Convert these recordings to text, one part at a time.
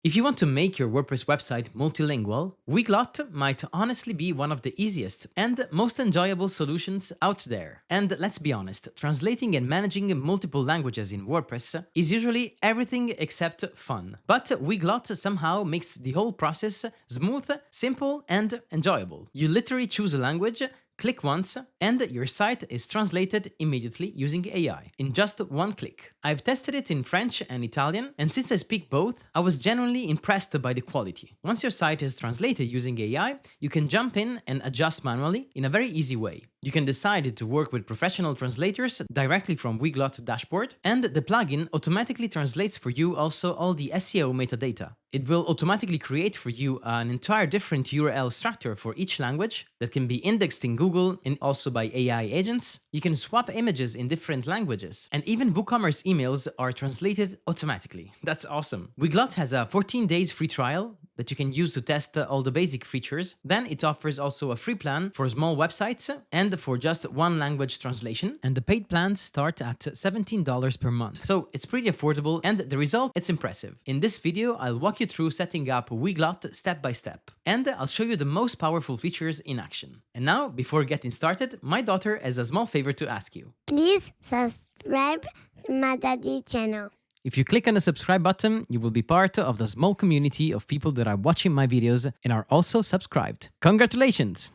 If you want to make your WordPress website multilingual, Weglot might honestly be one of the easiest and most enjoyable solutions out there. And let's be honest, translating and managing multiple languages in WordPress is usually everything except fun. But Weglot somehow makes the whole process smooth, simple, and enjoyable. You literally choose a language, click once, and your site is translated immediately using AI in just one click. I've tested it in French and Italian, and since I speak both, I was genuinely impressed by the quality. Once your site is translated using AI, you can jump in and adjust manually in a very easy way. You can decide to work with professional translators directly from Weglot dashboard, and the plugin automatically translates for you also all the SEO metadata. It will automatically create for you an entire different URL structure for each language that can be indexed in Google and also by AI agents. You can swap images in different languages, and even WooCommerce emails are translated automatically. That's awesome. Weglot has a 14 days free trial that you can use to test all the basic features. Then it offers also a free plan for small websites and for just one language translation. And the paid plans start at $17 per month. So it's pretty affordable, and the result, it's impressive. In this video, I'll walk you through setting up Weglot step by step, and I'll show you the most powerful features in action. And now, before getting started, my daughter has a small favor to ask you. Please subscribe to my daddy channel. If you click on the subscribe button, you will be part of the small community of people that are watching my videos and are also subscribed. Congratulations!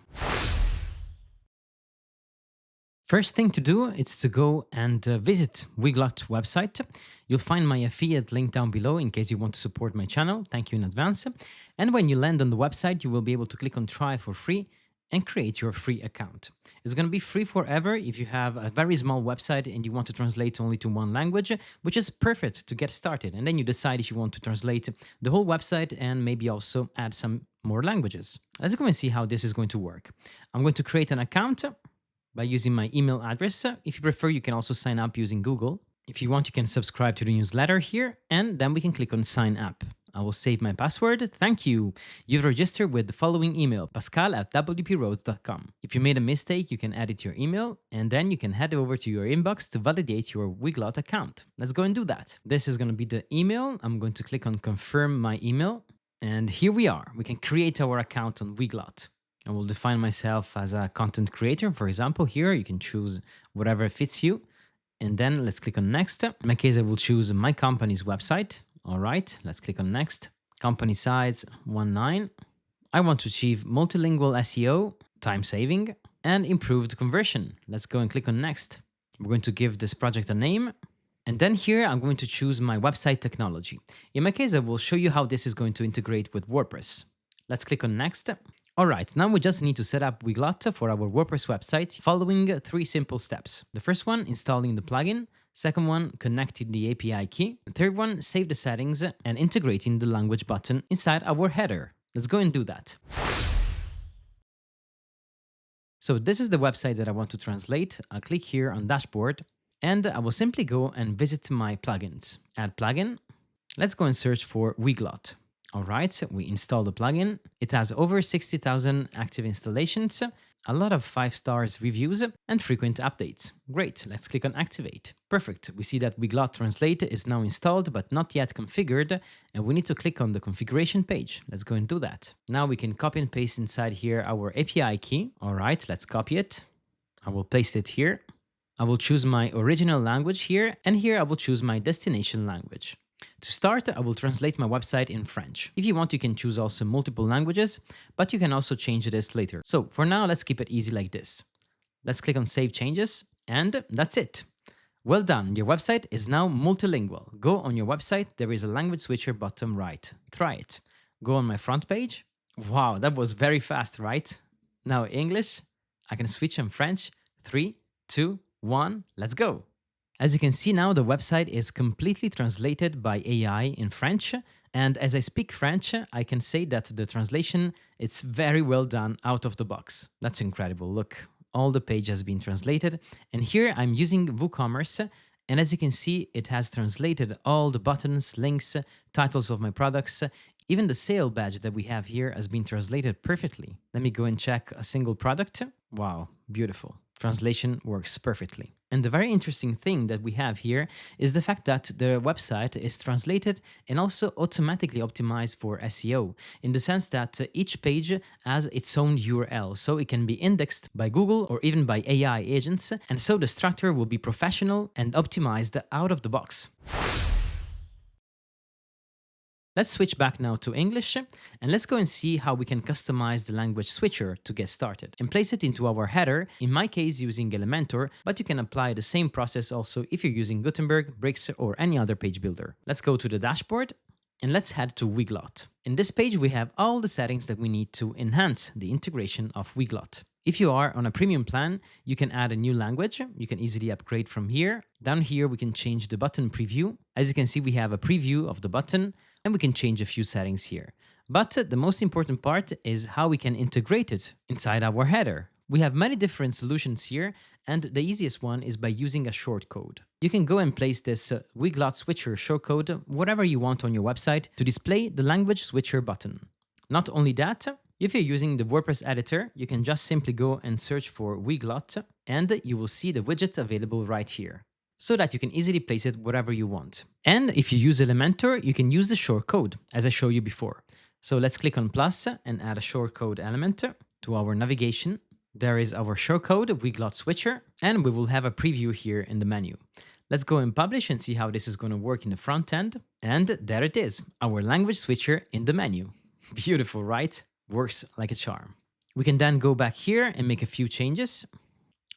First thing to do is to go and visit Weglot website. You'll find my affiliate link down below in case you want to support my channel. Thank you in advance. And when you land on the website, you will be able to click on try for free and create your free account. It's going to be free forever if you have a very small website and you want to translate only to one language, which is perfect to get started. And then you decide if you want to translate the whole website and maybe also add some more languages. Let's go and see how this is going to work. I'm going to create an account by using my email address. If you prefer, you can also sign up using Google. If you want, you can subscribe to the newsletter here, and then we can click on sign up. I will save my password. Thank you. You've registered with the following email, pascal@wproads.com. If you made a mistake, you can edit your email, and then you can head over to your inbox to validate your Weglot account. Let's go and do that. This is going to be the email. I'm going to click on confirm my email, and here we are. We can create our account on Weglot. I will define myself as a content creator. For example, here you can choose whatever fits you. And then let's click on next. In my case, I will choose my company's website. All right, let's click on next. Company size 19. I want to achieve multilingual SEO, time saving, and improved conversion. Let's go and click on next. We're going to give this project a name. And then here I'm going to choose my website technology. In my case, I will show you how this is going to integrate with WordPress. Let's click on next. All right, now we just need to set up Weglot for our WordPress website following 3 simple steps. The first one, installing the plugin. Second one, connecting the API key. The third one, save the settings and integrating the language button inside our header. Let's go and do that. So this is the website that I want to translate. I'll click here on dashboard and I will simply go and visit my plugins. Add plugin. Let's go and search for Weglot. All right, we install the plugin. It has over 60,000 active installations, a lot of 5-star reviews, and frequent updates. Great, let's click on activate. Perfect, we see that Weglot Translate is now installed but not yet configured, and we need to click on the configuration page. Let's go and do that. Now we can copy and paste inside here our API key. All right, let's copy it. I will paste it here. I will choose my original language here, and here I will choose my destination language. To start, I will translate my website in French. If you want, you can choose also multiple languages, but you can also change this later. So for now, let's keep it easy like this. Let's click on Save Changes, and that's it. Well done, your website is now multilingual. Go on your website, there is a language switcher bottom right. Try it. Go on my front page. Wow, that was very fast, right? Now English, I can switch on French. 3, 2, 1, let's go. As you can see now, the website is completely translated by AI in French. And as I speak French, I can say that the translation, it's very well done out of the box. That's incredible. Look, all the page has been translated. And here I'm using WooCommerce. And as you can see, it has translated all the buttons, links, titles of my products. Even the sale badge that we have here has been translated perfectly. Let me go and check a single product. Wow, beautiful. Translation works perfectly. And the very interesting thing that we have here is the fact that the website is translated and also automatically optimized for SEO, in the sense that each page has its own URL, so it can be indexed by Google or even by AI agents, and so the structure will be professional and optimized out of the box. Let's switch back now to English, and let's go and see how we can customize the language switcher to get started and place it into our header, in my case using Elementor, but you can apply the same process also if you're using Gutenberg, Bricks, or any other page builder. Let's go to the dashboard and let's head to Weglot. In this page, we have all the settings that we need to enhance the integration of Weglot. If you are on a premium plan, you can add a new language. You can easily upgrade from here. Down here, we can change the button preview. As you can see, we have a preview of the button, and we can change a few settings here. But the most important part is how we can integrate it inside our header. We have many different solutions here, and the easiest one is by using a shortcode. You can go and place this Weglot switcher shortcode wherever you want on your website to display the language switcher button. Not only that, if you're using the WordPress editor, you can just simply go and search for Weglot, and you will see the widget available right here, so that you can easily place it wherever you want. And if you use Elementor, you can use the shortcode, as I showed you before. So let's click on plus and add a shortcode element to our navigation. There is our shortcode Weglot switcher, and we will have a preview here in the menu. Let's go and publish and see how this is going to work in the front end. And there it is, our language switcher in the menu. Beautiful, right? Works like a charm. We can then go back here and make a few changes.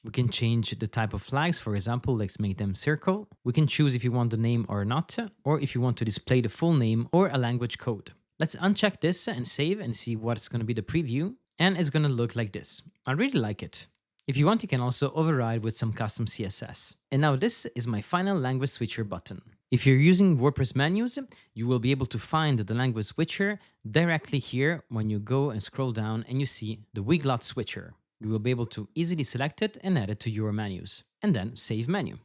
We can change the type of flags. For example, let's make them circle. We can choose if you want the name or not, or if you want to display the full name or a language code. Let's uncheck this and save and see what's going to be the preview. And it's going to look like this. I really like it. If you want, you can also override with some custom CSS. And now this is my final language switcher button. If you're using WordPress menus, you will be able to find the language switcher directly here when you go and scroll down and you see the Weglot switcher. You will be able to easily select it and add it to your menus, and then save menu.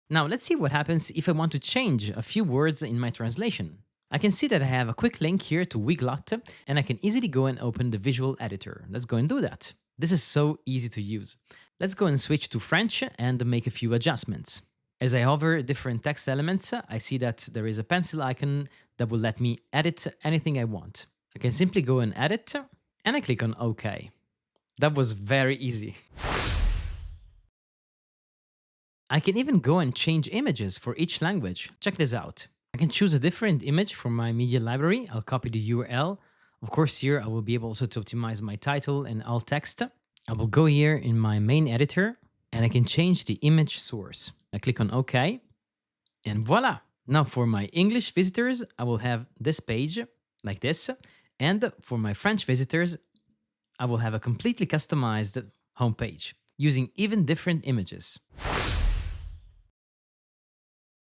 Now let's see what happens if I want to change a few words in my translation. I can see that I have a quick link here to Weglot, and I can easily go and open the visual editor. Let's go and do that. This is so easy to use. Let's go and switch to French and make a few adjustments. As I hover different text elements, I see that there is a pencil icon that will let me edit anything I want. I can simply go and edit, and I click on OK. That was very easy. I can even go and change images for each language. Check this out. I can choose a different image from my media library. I'll copy the URL. Of course, here I will be able also to optimize my title and alt text. I will go here in my main editor and I can change the image source. I click on OK and voila. Now for my English visitors, I will have this page like this. And for my French visitors, I will have a completely customized homepage using even different images.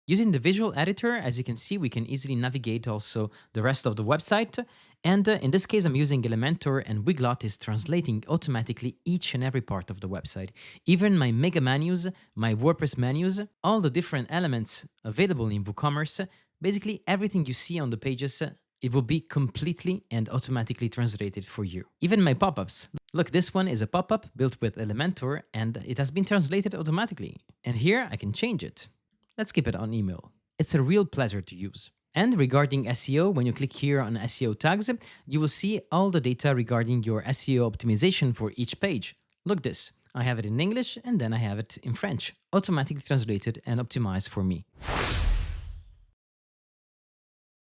Using the visual editor, as you can see, we can easily navigate also the rest of the website. And in this case, I'm using Elementor, and Weglot is translating automatically each and every part of the website. Even my mega menus, my WordPress menus, all the different elements available in WooCommerce, basically everything you see on the pages, it will be completely and automatically translated for you. Even my pop-ups. Look, this one is a pop-up built with Elementor, and it has been translated automatically. And here I can change it. Let's keep it on email. It's a real pleasure to use. And regarding SEO, when you click here on SEO tags, you will see all the data regarding your SEO optimization for each page. Look this, I have it in English and then I have it in French, automatically translated and optimized for me.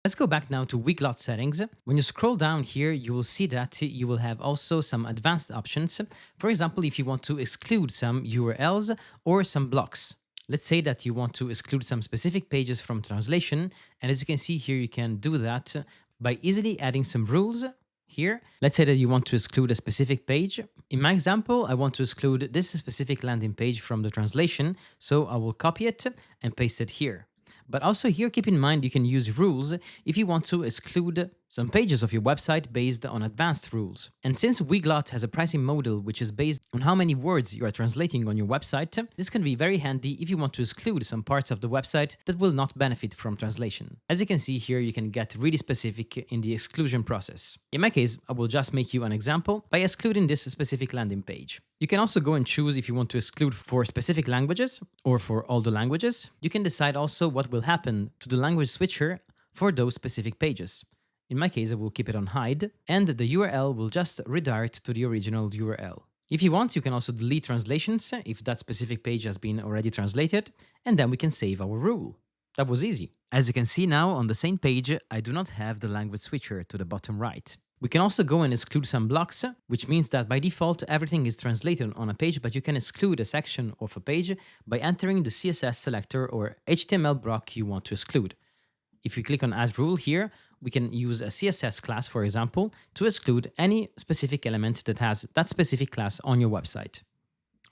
Let's go back now to Weglot settings. When you scroll down here, you will see that you will have also some advanced options. For example, if you want to exclude some URLs or some blocks. Let's say that you want to exclude some specific pages from translation. And as you can see here, you can do that by easily adding some rules here. Let's say that you want to exclude a specific page. In my example, I want to exclude this specific landing page from the translation. So I will copy it and paste it here. But also here, keep in mind, you can use rules if you want to exclude some pages of your website based on advanced rules. And since Weglot has a pricing model which is based on how many words you are translating on your website, this can be very handy if you want to exclude some parts of the website that will not benefit from translation. As you can see here, you can get really specific in the exclusion process. In my case, I will just make you an example by excluding this specific landing page. You can also go and choose if you want to exclude for specific languages or for all the languages. You can decide also what will happen to the language switcher for those specific pages. In my case, I will keep it on hide, and the URL will just redirect to the original URL. If you want, you can also delete translations if that specific page has been already translated, and then we can save our rule. That was easy. As you can see now on the same page, I do not have the language switcher to the bottom right. We can also go and exclude some blocks, which means that by default everything is translated on a page, but you can exclude a section of a page by entering the CSS selector or HTML block you want to exclude. If you click on Add Rule here, we can use a CSS class, for example, to exclude any specific element that has that specific class on your website.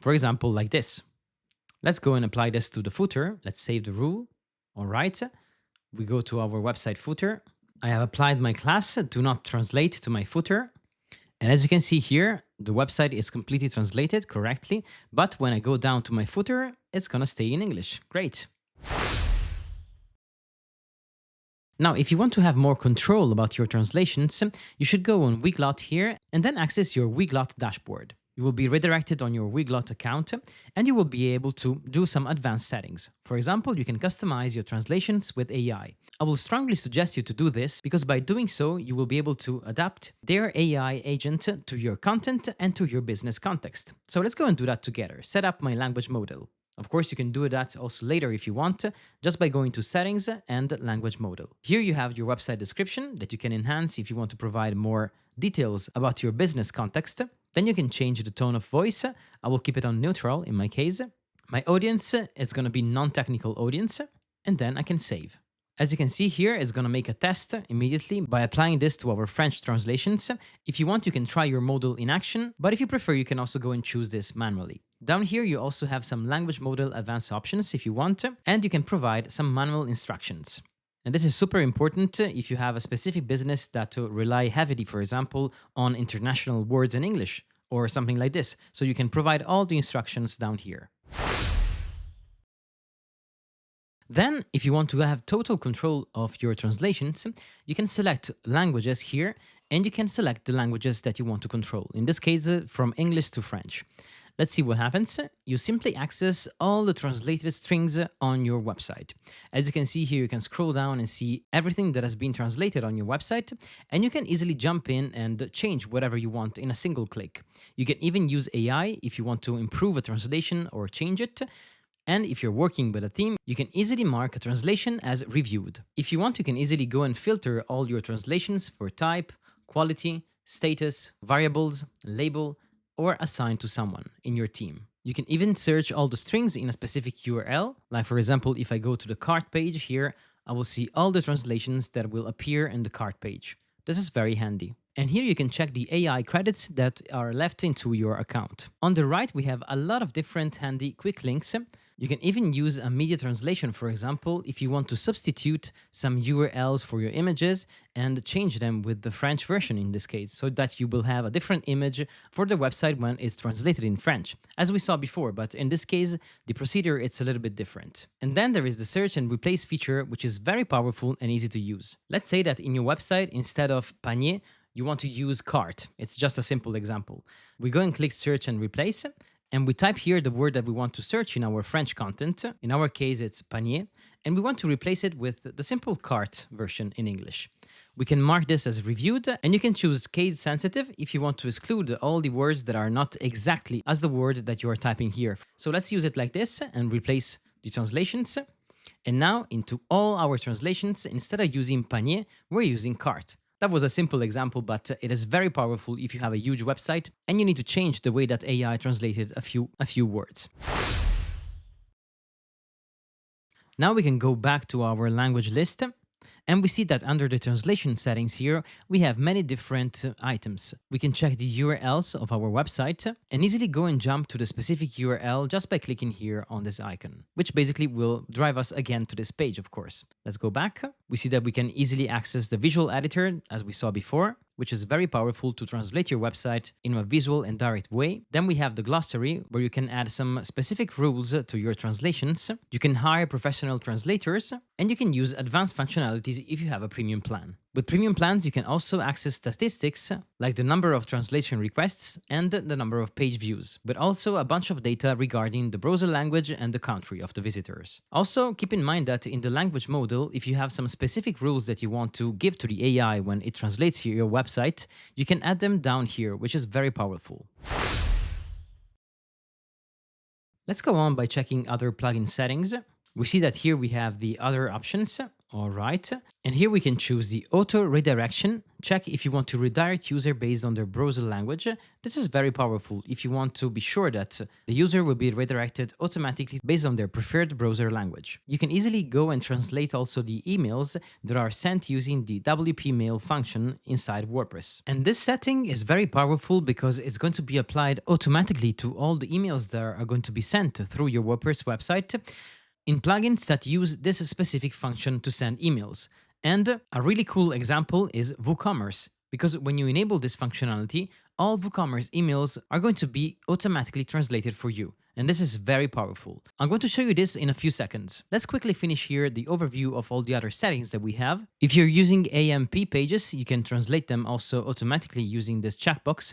For example, like this. Let's go and apply this to the footer. Let's save the rule. All right. We go to our website footer. I have applied my class do not translate to my footer. And as you can see here, the website is completely translated correctly. But when I go down to my footer, it's going to stay in English. Great. Now, if you want to have more control about your translations, you should go on Weglot here and then access your Weglot dashboard. You will be redirected on your Weglot account and you will be able to do some advanced settings. For example, you can customize your translations with AI. I will strongly suggest you to do this because by doing so, you will be able to adapt their AI agent to your content and to your business context. So let's go and do that together. Set up my language model. Of course, you can do that also later if you want, just by going to Settings and Language Model. Here you have your website description that you can enhance if you want to provide more details about your business context. Then you can change the tone of voice. I will keep it on neutral in my case. My audience is going to be non-technical audience, and then I can save. As you can see here, it's going to make a test immediately by applying this to our French translations. If you want, you can try your model in action, but if you prefer, you can also go and choose this manually. Down here, you also have some language model advanced options if you want, and you can provide some manual instructions. And this is super important if you have a specific business that rely heavily, for example, on international words in English or something like this. So you can provide all the instructions down here. Then, if you want to have total control of your translations, you can select languages here, and you can select the languages that you want to control. In this case, from English to French. Let's see what happens. You simply access all the translated strings on your website. As you can see here, you can scroll down and see everything that has been translated on your website, and you can easily jump in and change whatever you want in a single click. You can even use AI if you want to improve a translation or change it. And if you're working with a team, you can easily mark a translation as reviewed. If you want, you can easily go and filter all your translations for type, quality, status, variables, label, or assign to someone in your team. You can even search all the strings in a specific URL. Like for example, if I go to the cart page here, I will see all the translations that will appear in the cart page. This is very handy. And here you can check the AI credits that are left into your account. On the right, we have a lot of different handy quick links. You can even use a media translation, for example, if you want to substitute some URLs for your images and change them with the French version in this case, so that you will have a different image for the website when it's translated in French, as we saw before, but in this case, the procedure is a little bit different. And then there is the search and replace feature, which is very powerful and easy to use. Let's say that in your website, instead of panier, you want to use cart. It's just a simple example. We go and click search and replace, and we type here the word that we want to search in our French content. In our case, it's panier, and we want to replace it with the simple cart version in English. We can mark this as reviewed, and you can choose case sensitive if you want to exclude all the words that are not exactly as the word that you are typing here. So let's use it like this and replace the translations. And now into all our translations, instead of using panier, we're using cart. That was a simple example, but it is very powerful if you have a huge website and you need to change the way that AI translated a few words. Now we can go back to our language list. And we see that under the translation settings here, we have many different items. We can check the URLs of our website and easily go and jump to the specific URL just by clicking here on this icon, which basically will drive us again to this page, of course. Let's go back. We see that we can easily access the visual editor, as we saw before, which is very powerful to translate your website in a visual and direct way. Then we have the glossary, where you can add some specific rules to your translations. You can hire professional translators, and you can use advanced functionalities if you have a premium plan. With premium plans, you can also access statistics like the number of translation requests and the number of page views, but also a bunch of data regarding the browser language and the country of the visitors. Also, keep in mind that in the language modal, if you have some specific rules that you want to give to the AI when it translates your website, you can add them down here, which is very powerful. Let's go on by checking other plugin settings. We see that here we have the other options. All right. And here we can choose the auto redirection. Check if you want to redirect user based on their browser language. This is very powerful if you want to be sure that the user will be redirected automatically based on their preferred browser language. You can easily go and translate also the emails that are sent using the WP mail function inside WordPress. And this setting is very powerful because it's going to be applied automatically to all the emails that are going to be sent through your WordPress website in plugins that use this specific function to send emails. And a really cool example is WooCommerce, because when you enable this functionality, all WooCommerce emails are going to be automatically translated for you. And this is very powerful. I'm going to show you this in a few seconds. Let's quickly finish here the overview of all the other settings that we have. If you're using AMP pages, you can translate them also automatically using this checkbox.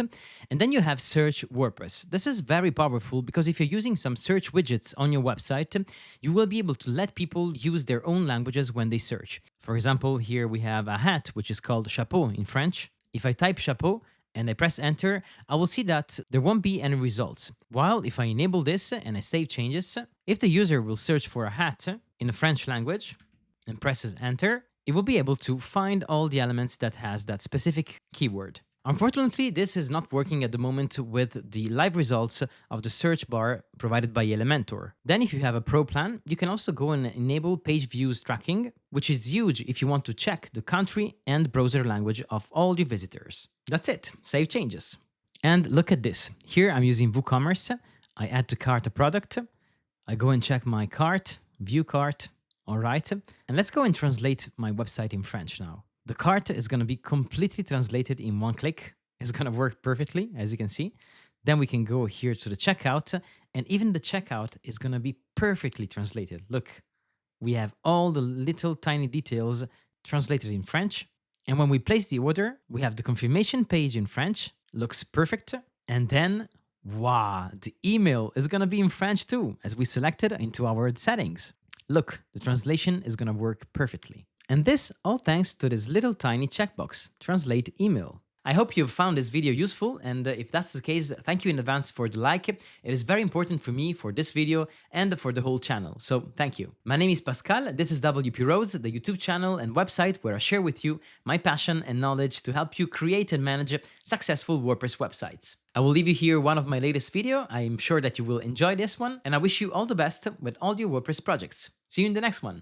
And then you have Search WordPress. This is very powerful because if you're using some search widgets on your website, you will be able to let people use their own languages when they search. For example, here we have a hat, which is called chapeau in French. If I type chapeau, and I press enter, I will see that there won't be any results. While if I enable this and I save changes, if the user will search for a hat in the French language and presses enter, it will be able to find all the elements that has that specific keyword. Unfortunately, this is not working at the moment with the live results of the search bar provided by Elementor. Then if you have a pro plan, you can also go and enable page views tracking, which is huge if you want to check the country and browser language of all your visitors. That's it, save changes. And look at this. Here I'm using WooCommerce. I add to cart a product. I go and check my cart, view cart, all right. And let's go and translate my website in French now. The cart is going to be completely translated in one click. It's going to work perfectly, as you can see. Then we can go here to the checkout, and even the checkout is going to be perfectly translated. Look, we have all the little tiny details translated in French. And when we place the order, we have the confirmation page in French. Looks perfect. And then, wow, the email is going to be in French too, as we selected into our settings. Look, the translation is going to work perfectly. And this all thanks to this little tiny checkbox, Translate Email. I hope you've found this video useful, and if that's the case, thank you in advance for the like. It is very important for me for this video and for the whole channel, so thank you. My name is Pascal, this is WP Roadies, the YouTube channel and website where I share with you my passion and knowledge to help you create and manage successful WordPress websites. I will leave you here one of my latest videos. I am sure that you will enjoy this one, and I wish you all the best with all your WordPress projects. See you in the next one.